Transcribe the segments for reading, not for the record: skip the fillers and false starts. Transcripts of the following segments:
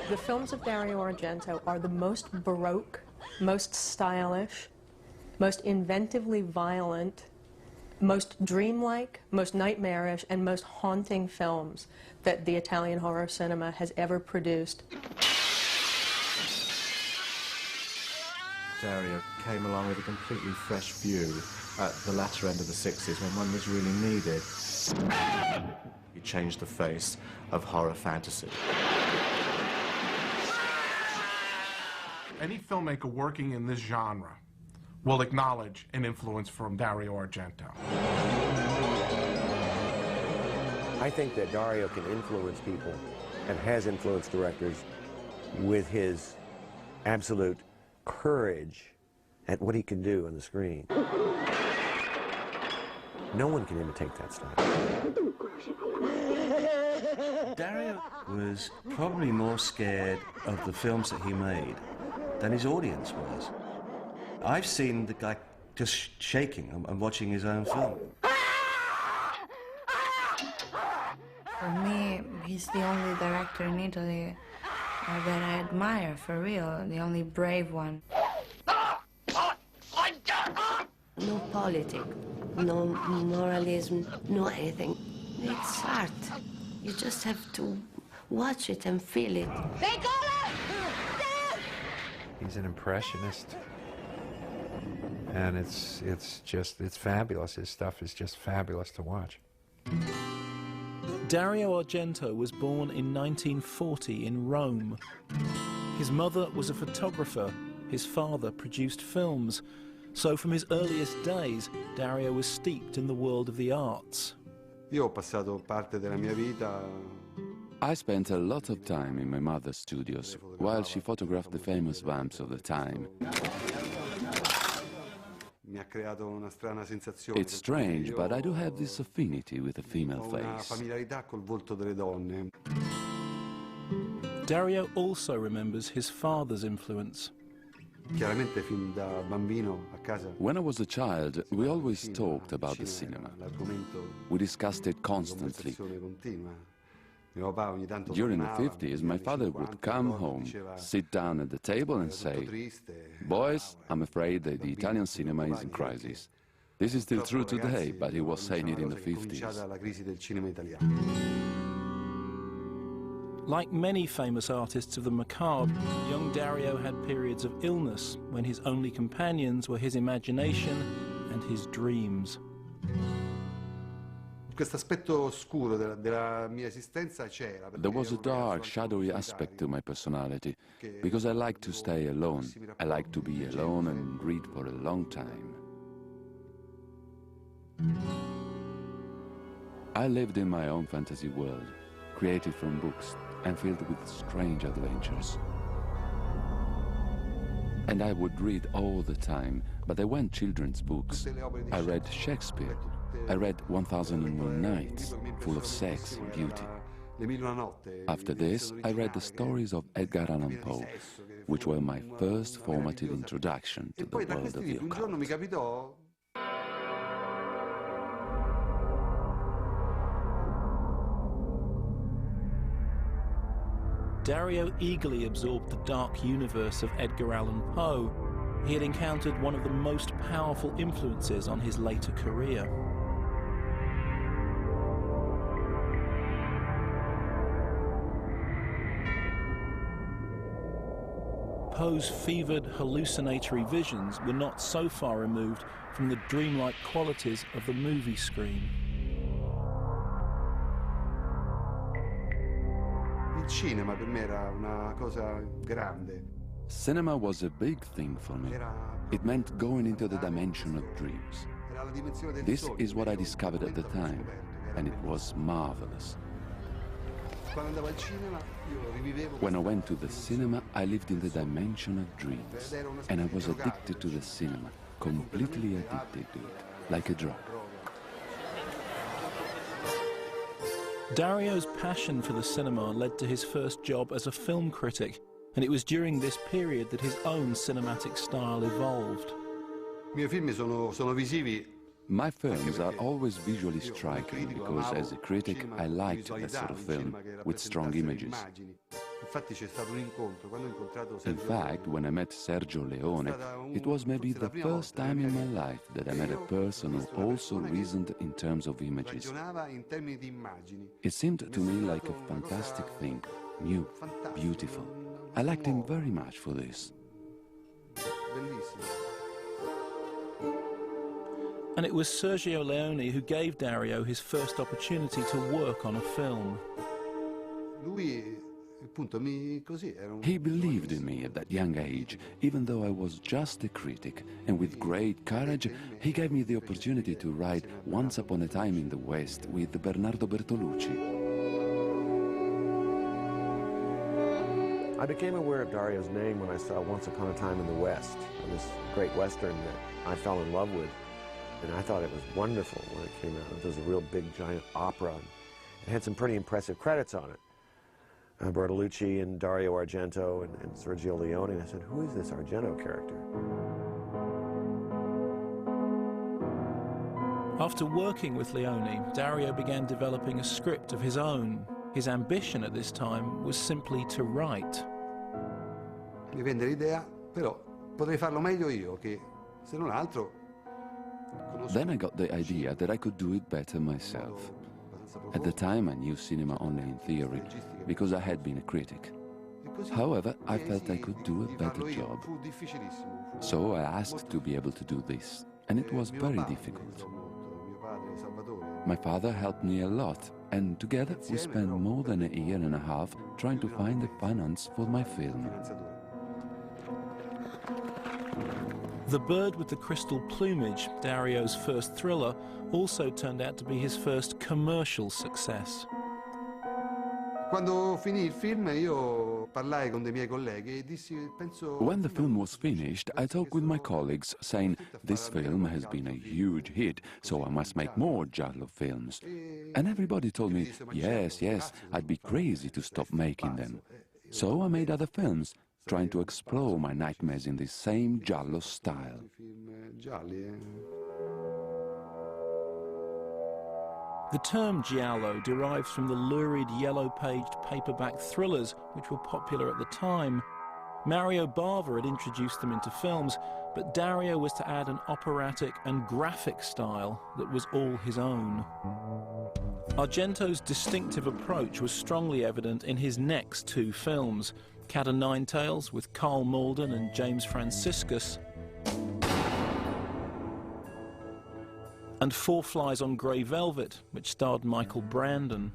The films of Dario Argento are the most baroque, most stylish, most inventively violent, most dreamlike, most nightmarish, and most haunting films that the Italian horror cinema has ever produced. Dario came along with a completely fresh view at the latter end of the 60s when one was really needed. He changed the face of horror fantasy. Any filmmaker working in this genre will acknowledge an influence from Dario Argento. I think that Dario can influence people and has influenced directors with his absolute courage at what he can do on the screen. No one can imitate that style. Dario was probably more scared of the films that he made than his audience was. I've seen the guy just shaking and watching his own film. For me, he's the only director in Italy that I admire, for real, the only brave one. No politics, no moralism, no anything. It's art. You just have to watch it and feel it. He's an impressionist, and it's fabulous. His stuff is just fabulous to watch. Dario Argento was born in 1940 in Rome. His mother was a photographer. His father produced films. So from his earliest days, Dario was steeped in the world of the arts. Io ho passato parte della mia vita. I spent a lot of time in my mother's studios while she photographed the famous vamps of the time. It's strange, but I do have this affinity with a female face. Dario also remembers his father's influence. When I was a child, we always talked about the cinema. We discussed it constantly. During the 50s, my father would come home, sit down at the table and say, "Boys, I'm afraid that the Italian cinema is in crisis." This is still true today, but he was saying it in the 50s. Like many famous artists of the macabre, young Dario had periods of illness when his only companions were his imagination and his dreams. There was a dark, shadowy aspect to my personality, because I like to stay alone. I like to be alone and read for a long time. I lived in my own fantasy world, created from books and filled with strange adventures. And I would read all the time, but they weren't children's books. I read Shakespeare. I read 1001 Nights, full of sex and beauty. After this, I read the stories of Edgar Allan Poe, which were my first formative introduction to the world of the occult. Dario eagerly absorbed the dark universe of Edgar Allan Poe. He had encountered one of the most powerful influences on his later career. Poe's fevered, hallucinatory visions were not so far removed from the dreamlike qualities of the movie screen. Il cinema per me era una cosa grande. Cinema was a big thing for me. It meant going into the dimension of dreams. This is what I discovered at the time, and it was marvelous. When I went to the cinema, I lived in the dimension of dreams, and I was addicted to the cinema, completely addicted to it, like a drug. Dario's passion for the cinema led to his first job as a film critic, and it was during this period that his own cinematic style evolved. I miei film sono visivi. My films are always visually striking because, as a critic, I liked that sort of film with strong images. In fact, when I met Sergio Leone, it was maybe the first time in my life that I met a person who also reasoned in terms of images. It seemed to me like a fantastic thing, new, beautiful. I liked him very much for this. And it was Sergio Leone who gave Dario his first opportunity to work on a film. He believed in me at that young age, even though I was just a critic, and with great courage he gave me the opportunity to write Once Upon a Time in the West with Bernardo Bertolucci. I became aware of Dario's name when I saw Once Upon a Time in the West, this great Western that I fell in love with. And I thought it was wonderful when it came out. It was a real big, giant opera. It had some pretty impressive credits on it. Bertolucci and Dario Argento and Sergio Leone. And I said, who is this Argento character? After working with Leone, Dario began developing a script of his own. His ambition at this time was simply to write. Mi venne l'idea, però potrei farlo meglio io, che se non altro. Then I got the idea that I could do it better myself. At the time I knew cinema only in theory, because I had been a critic. However, I felt I could do a better job. So I asked to be able to do this, and it was very difficult. My father helped me a lot, and together we spent more than a year and a half trying to find the finance for my film. The Bird with the Crystal Plumage, Dario's first thriller, also turned out to be his first commercial success. Quando finì il film, io parlai con dei miei colleghi e dissi, penso... When the film was finished, I talked with my colleagues, saying, this film has been a huge hit, so I must make more giallo films. And everybody told me, yes, yes, I'd be crazy to stop making them. So I made other films, trying to explore my nightmares in the same giallo style. The term giallo derives from the lurid yellow-paged paperback thrillers which were popular at the time. Mario Bava had introduced them into films, but Dario was to add an operatic and graphic style that was all his own. Argento's distinctive approach was strongly evident in his next two films, Cat o' Nine Tails with Carl Malden and James Franciscus, and Four Flies on Grey Velvet, which starred Michael Brandon.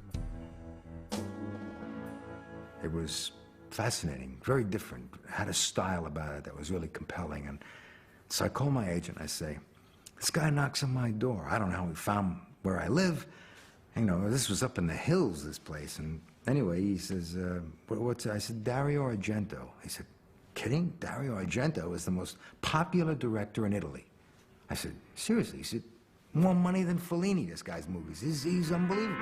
It was fascinating, very different, had a style about it that was really compelling. And so I call my agent, I say, this guy knocks on my door. I don't know how he found where I live. You know, this was up in the hills, this place. And anyway, he says, what's it? I said, Dario Argento. He said, kidding? Dario Argento is the most popular director in Italy. I said, seriously? He said, more money than Fellini, this guy's movies. He's unbelievable.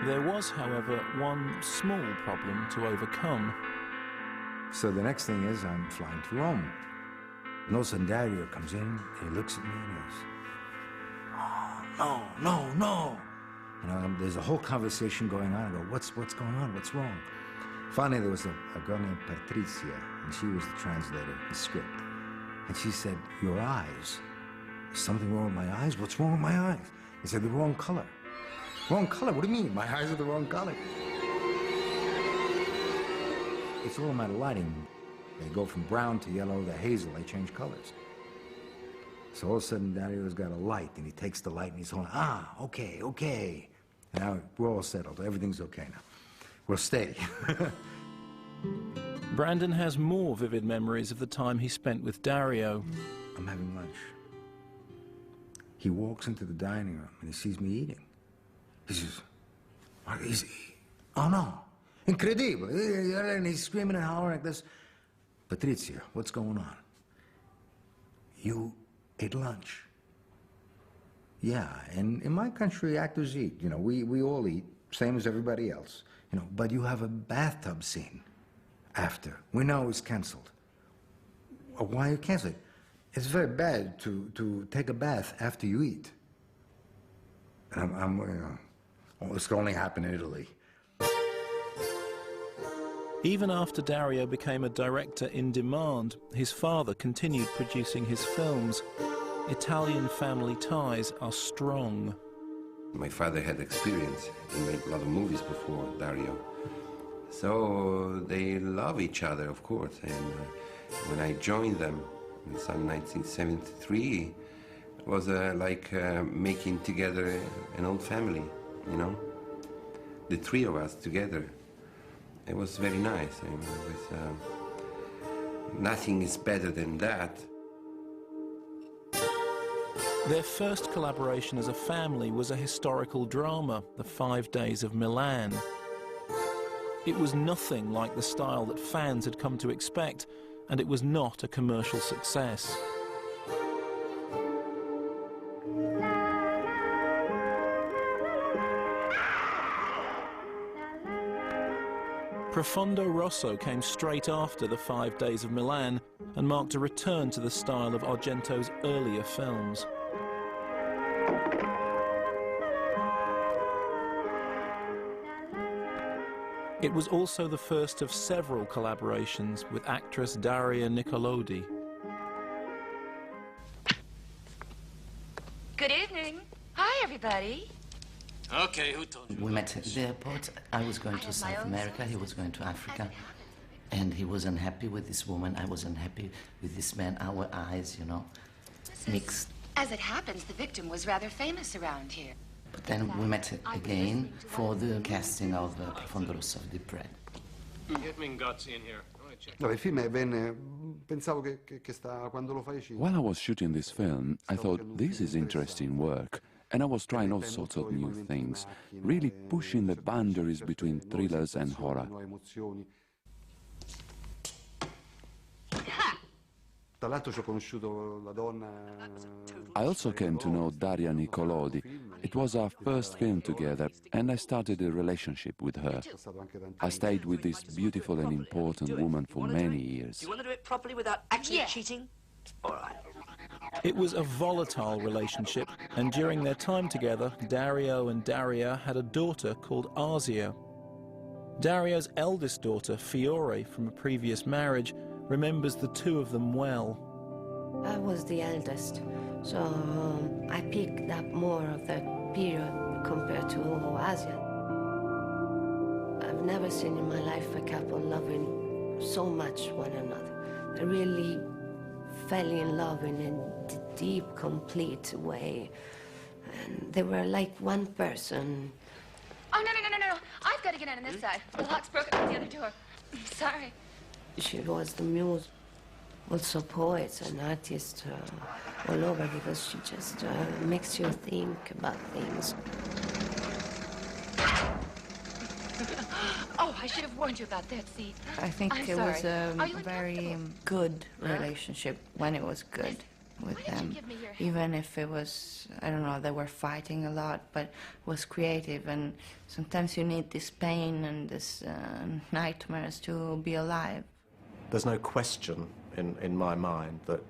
There was, however, one small problem to overcome. So the next thing is I'm flying to Rome. And all of a sudden Dario comes in, he looks at me and he goes, oh, no. You know, there's a whole conversation going on. I go, what's going on? What's wrong? Finally, there was a girl named Patricia, and she was the translator of the script. And she said, your eyes. Is something wrong with my eyes? What's wrong with my eyes? I said, the wrong color. Wrong color? What do you mean? My eyes are the wrong color. It's all a matter of lighting. They go from brown to yellow to hazel. They change colors. So all of a sudden, Dario's got a light, and he takes the light, and he's going, okay, okay. And now we're all settled. Everything's okay now. We'll stay. Brandon has more vivid memories of the time he spent with Dario. I'm having lunch. He walks into the dining room, and he sees me eating. He says, what is he? Oh, no. Incredible. And he's screaming and hollering like this. Patrizia, what's going on? You ate lunch. Yeah, and in my country, actors eat. You know, we all eat, same as everybody else. You know, but you have a bathtub scene after. We know it's canceled. Why you cancel it? It's very bad to take a bath after you eat. And this can only happen in Italy. Even after Dario became a director in demand, his father continued producing his films. Italian family ties are strong. My father had experience. He made a lot of movies before Dario. So they love each other, of course. And when I joined them in some 1973, it was like making together an old family, you know? The three of us together. It was very nice. You know, nothing is better than that. Their first collaboration as a family was a historical drama, The 5 Days of Milan. It was nothing like the style that fans had come to expect, and it was not a commercial success. Profondo Rosso came straight after The 5 Days of Milan and marked a return to the style of Argento's earlier films. It was also the first of several collaborations with actress Daria Nicolodi. Good evening. Hi, everybody. Okay, who told you? We met at the airport. I was going to South America, he was going to Africa. And he was unhappy with this woman, I was unhappy with this man. Our eyes, you know, mixed. As it happens, the victim was rather famous around here. But then we met again for the casting of Profondo Rosso of the Bread. Get me Gozzi in here. No, il film venne, pensavo che quando lo feci. While I was shooting this film, I thought, this is interesting work. And I was trying all sorts of new things, really pushing the boundaries between thrillers and horror. I also came to know Daria Nicolodi. It was our first film together, and I started a relationship with her. I stayed with this beautiful and important woman for many years. Do you want to do it properly without actually cheating? All right. It was a volatile relationship, and during their time together, Dario and Daria had a daughter called Arzia. Dario's eldest daughter, Fiore, from a previous marriage, remembers the two of them well. I was the eldest, so I picked up more of that period compared to Asia. I've never seen in my life a couple loving so much one another. They really fell in love in a deep, complete way. And they were like one person. Oh, no. I've got to get in on this side. The lock's broken out the other door. Sorry. She was the muse, also poets and artists all over, because she just makes you think about things. Oh, I should have warned you about that, see. I think it was a very good relationship when it was good with them. Even if it was, I don't know, they were fighting a lot, but it was creative. And sometimes you need this pain and this nightmares to be alive. There's no question in my mind that